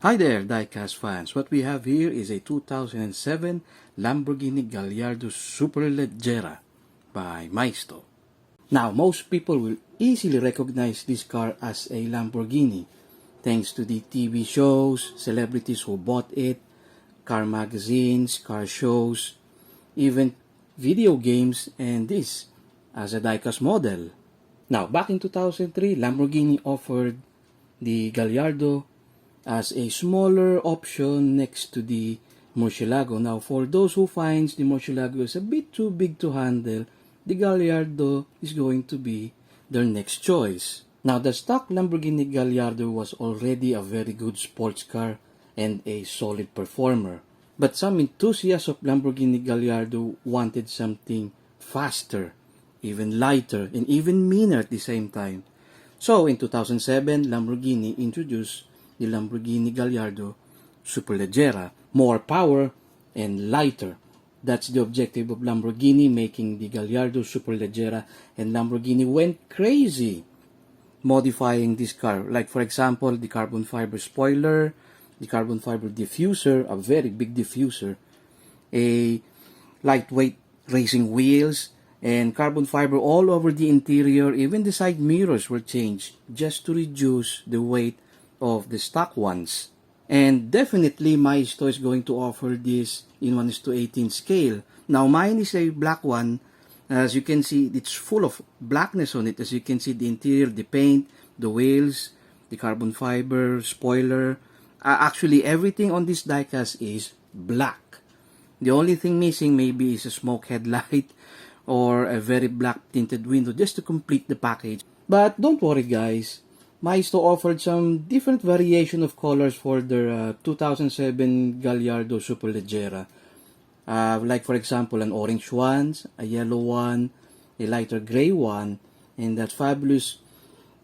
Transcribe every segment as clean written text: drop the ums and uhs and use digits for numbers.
Hi there, diecast fans. What we have here is a 2007 Lamborghini Gallardo Superleggera by Maisto. Now, most people will easily recognize this car as a Lamborghini thanks to the TV shows, celebrities who bought it, car magazines, car shows, even video games, and this as a diecast model. Now, back in 2003, Lamborghini offered the Gallardo as a smaller option next to the Murcielago. Now, for those who finds the Murcielago is a bit too big to handle, the Gallardo is going to be their next choice. Now, the stock Lamborghini Gallardo was already a very good sports car and a solid performer. But some enthusiasts of Lamborghini Gallardo wanted something faster, even lighter, and even meaner at the same time. So, in 2007, Lamborghini introduced the Lamborghini Gallardo Superleggera, more power and lighter. That's the objective of Lamborghini, making the Gallardo Superleggera, and Lamborghini went crazy modifying this car. Like, for example, the carbon fiber spoiler, the carbon fiber diffuser, a very big diffuser, a lightweight racing wheels, and carbon fiber all over the interior. Even the side mirrors were changed just to reduce the weight of the stock ones. And definitely Maisto is going to offer this in 1:18 scale. Now mine is a black one. As you can see, it's full of blackness on it. As you can see, the interior, the paint, the wheels, the carbon fiber, spoiler. Actually, everything on this diecast is black. The only thing missing maybe is a smoke headlight or a very black tinted window just to complete the package. But don't worry guys, Maisto offered some different variation of colors for their 2007 Gallardo Superleggera. Like for example, an orange one, a yellow one, a lighter gray one, and that fabulous,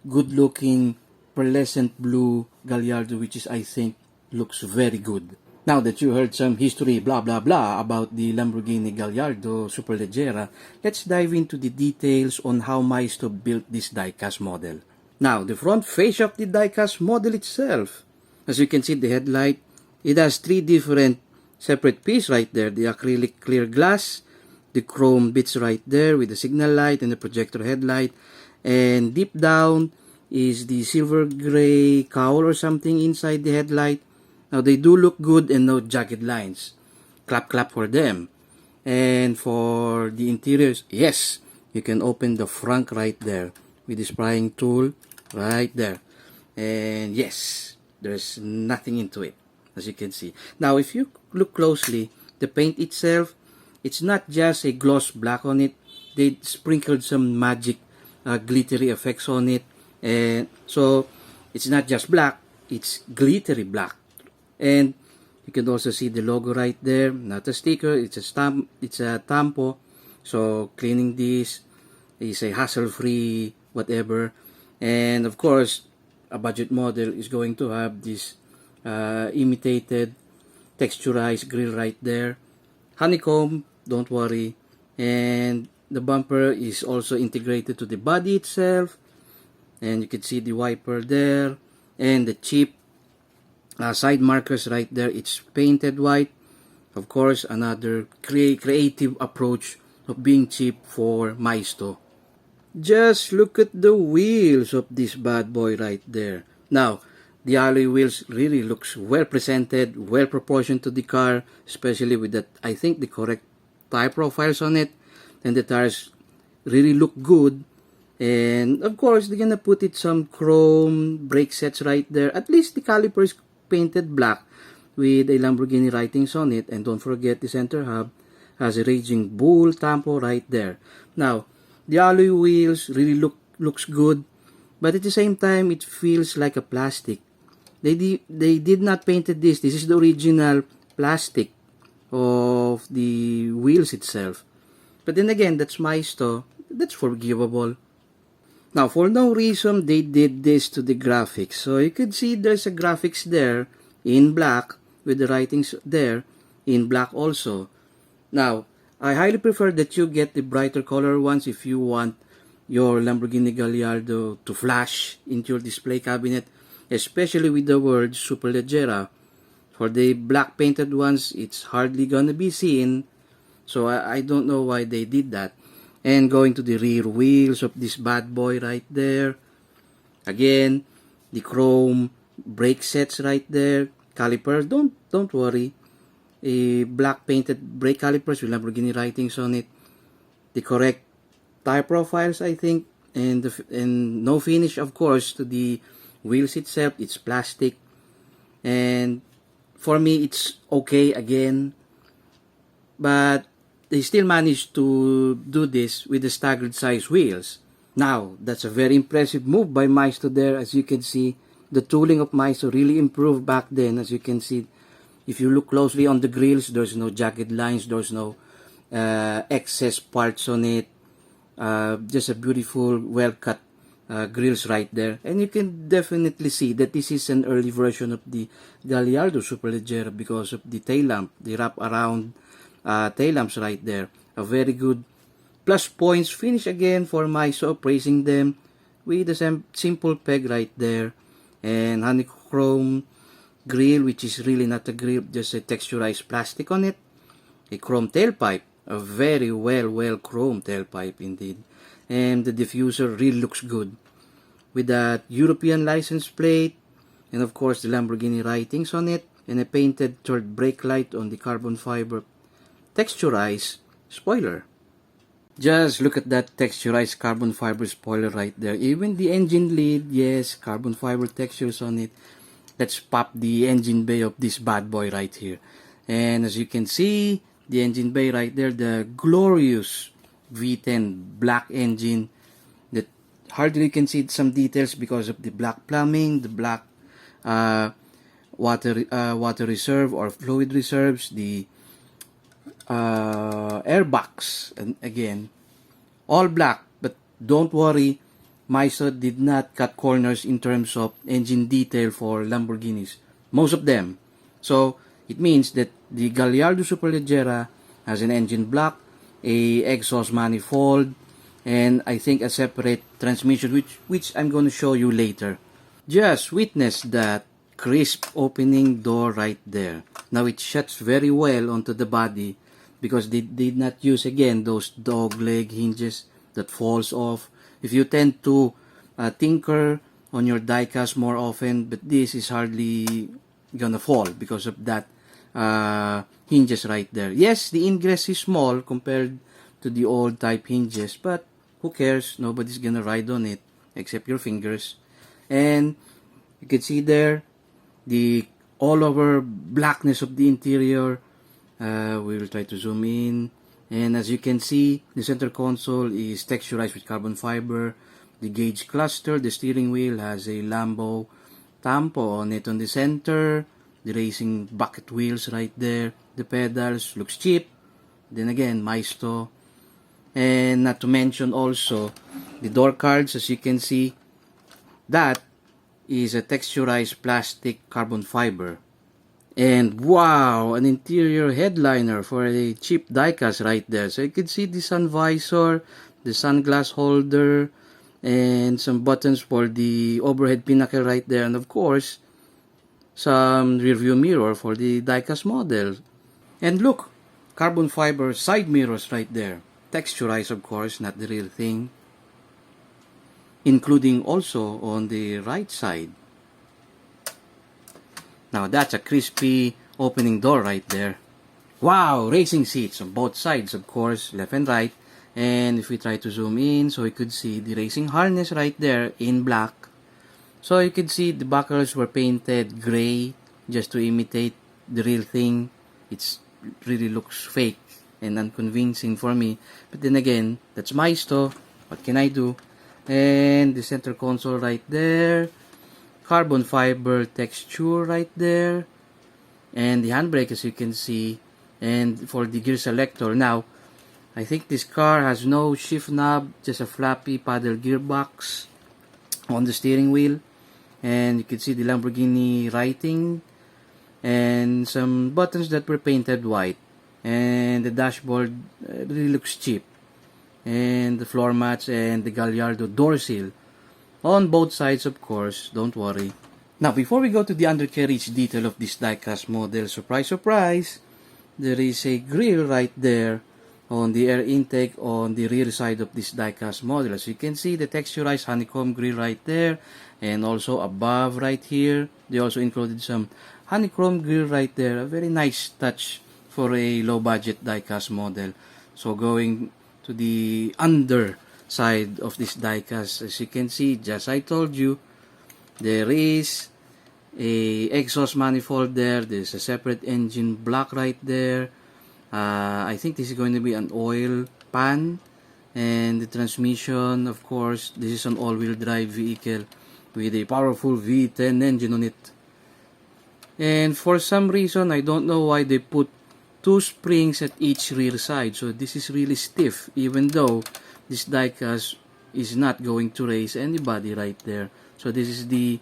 good-looking, pearlescent blue Gallardo, which is, I think, looks very good. Now that you heard some history, blah blah blah, about the Lamborghini Gallardo Superleggera, let's dive into the details on how Maisto built this diecast model. Now, the front face of the diecast model itself. As you can see, the headlight, it has three different separate pieces right there. The acrylic clear glass, the chrome bits right there with the signal light and the projector headlight. And deep down is the silver gray cowl or something inside the headlight. Now, they do look good and no jagged lines. Clap, clap for them. And for the interiors, yes, you can open the front right there with this prying tool right there. And yes, there's nothing into it, as you can see. Now, if you look closely, the paint itself, it's not just a gloss black on it. They sprinkled some magic glittery effects on it. And so, it's not just black, it's glittery black. And you can also see the logo right there. Not a sticker, it's a stamp, it's a tampo. So, cleaning this is a hassle-free whatever. And of course, a budget model is going to have this imitated texturized grill right there. Honeycomb, don't worry. And the bumper is also integrated to the body itself. And you can see the wiper there. And the cheap side markers right there, it's painted white. Of course, another creative approach of being cheap for Maisto. Just look at the wheels of this bad boy right there. Now, the alloy wheels really looks well presented, well proportioned to the car, especially with that, I think, the correct tire profiles on it. And the tires really look good. And of course, they're gonna put it some chrome brake sets right there. At least the caliper is painted black with a Lamborghini writings on it. And don't forget, the center hub has a Raging Bull tampo right there. Now, the alloy wheels really looks good, but at the same time, it feels like a plastic. They did not painted this. This is the original plastic of the wheels itself. But then again, that's Maisto. That's forgivable. Now, for no reason, they did this to the graphics. So you could see there's a graphics there in black with the writings there in black also. Now, I highly prefer that you get the brighter color ones if you want your Lamborghini Gallardo to flash into your display cabinet. especially with the word Superleggera. For the black painted ones, it's hardly gonna be seen, so I don't know why they did that. And going to the rear wheels of this bad boy right there, again, the chrome brake sets right there, calipers, don't worry, a black painted brake calipers with Lamborghini writings on it, the correct tire profiles, I think, and no finish, of course, to the wheels itself. It's plastic, and for me it's okay again, but they still managed to do this with the staggered size wheels. Now, that's a very impressive move by Maisto there. As you can see, the tooling of Maisto really improved back then. As you can see, if you look closely on the grills, there's no jagged lines, there's no excess parts on it. Just a beautiful, well-cut grills right there. And you can definitely see that this is an early version of the Gallardo Superleggera because of the tail lamp, the wrap-around tail lamps right there. A very good plus points finish again for Maisto, praising them with a simple peg right there. And honeycomb grill, which is really not a grill, just a texturized plastic on it. A chrome tailpipe, a very well chrome tailpipe indeed. And the diffuser really looks good with that European license plate, and of course the Lamborghini writings on it, and a painted third brake light on the carbon fiber texturized spoiler. Just look at that texturized carbon fiber spoiler right there. Even the engine lid, yes, carbon fiber textures on it. Let's pop the engine bay of this bad boy right here. And as you can see, the engine bay right there, the glorious V10 black engine that hardly you can see some details because of the black plumbing, the black water reserve or fluid reserves, the airbox, and again, all black. But don't worry, Maisto did not cut corners in terms of engine detail for Lamborghinis, most of them. So it means that the Gallardo Superleggera has an engine block, a exhaust manifold, and I think a separate transmission, which I'm going to show you later. Just witness that crisp opening door right there. Now it shuts very well onto the body because they did not use again those dog leg hinges that falls off. If you tend to tinker on your diecast more often, but this is hardly gonna fall because of that hinges right there. Yes, the ingress is small compared to the old type hinges, but who cares? Nobody's gonna ride on it except your fingers. And you can see there the all over blackness of the interior. We will try to zoom in, and as you can see, the center console is texturized with carbon fiber. The gauge cluster, the steering wheel has a Lambo Tampo on it on the center. The racing bucket wheels right there. The pedals looks cheap. Then again, Maisto. And not to mention also the door cards, as you can see, that is a texturized plastic carbon fiber. And wow, an interior headliner for a cheap diecast right there. So you can see the sun visor, the sunglass holder, and some buttons for the overhead pinnacle right there. And of course, some rearview mirror for the diecast model. And look, carbon fiber side mirrors right there. Texturized, of course, not the real thing. Including also on the right side. Now that's a crispy opening door right there. Wow, racing seats on both sides, of course, left and right. And if we try to zoom in, so we could see the racing harness right there in black. So you could see the buckles were painted gray just to imitate the real thing. It really looks fake and unconvincing for me. But then again, that's Maisto. What can I do? And the center console right there. Carbon fiber texture right there. And the handbrake, as you can see. And for the gear selector. Now, I think this car has no shift knob, just a floppy paddle gearbox on the steering wheel. And you can see the Lamborghini writing and some buttons that were painted white. And the dashboard really looks cheap. And the floor mats and the Gallardo door seal on both sides, of course, don't worry. Now, before we go to the undercarriage detail of this diecast model, surprise, surprise, there is a grill right there on the air intake on the rear side of this diecast model. As you can see, the texturized honeycomb grill right there, and also above right here, they also included some honeycomb grill right there. A very nice touch for a low-budget diecast model. So going to the under side of this diecast, as you can see, just I told you, there is a exhaust manifold there. There's a separate engine block right there. I think this is going to be an oil pan, and the transmission, of course, this is an all-wheel drive vehicle with a powerful V10 engine on it. And for some reason, I don't know why they put 2 springs at each rear side. So this is really stiff, even though this diecast is not going to raise anybody right there. So this is the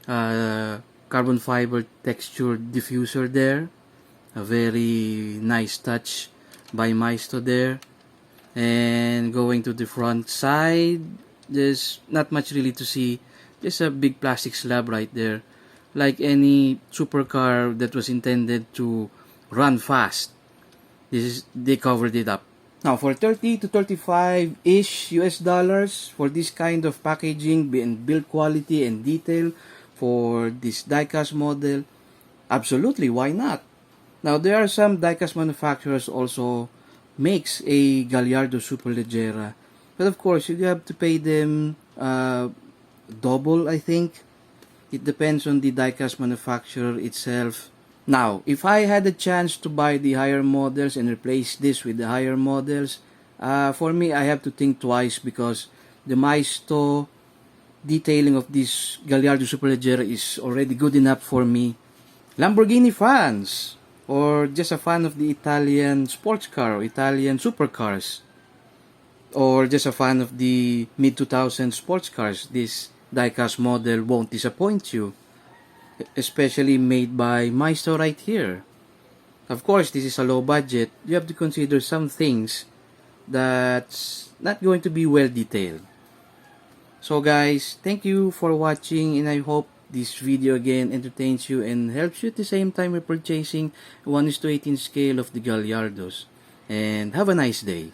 carbon fiber texture diffuser there. A very nice touch by Maisto there. And going to the front side, there's not much really to see. Just a big plastic slab right there. Like any supercar that was intended to run fast. They covered it up. Now, for 30 to 35-ish US dollars for this kind of packaging and build quality and detail for this diecast model, absolutely, why not? Now, there are some diecast manufacturers also makes a Gallardo Superleggera, but of course, you have to pay them double, I think. It depends on the diecast manufacturer itself. Now, if I had a chance to buy the higher models and replace this with the higher models, for me, I have to think twice because the Maisto detailing of this Gallardo Superleggera is already good enough for me. Lamborghini fans, or just a fan of the Italian sports car or Italian supercars, or just a fan of the mid-2000s sports cars, this diecast model won't disappoint you. Especially made by Maisto right here. Of course, this is a low budget. You have to consider some things that's not going to be well detailed. So guys, thank you for watching, and I hope this video again entertains you and helps you at the same time with purchasing 1:18 scale of the Gallardos. And have a nice day.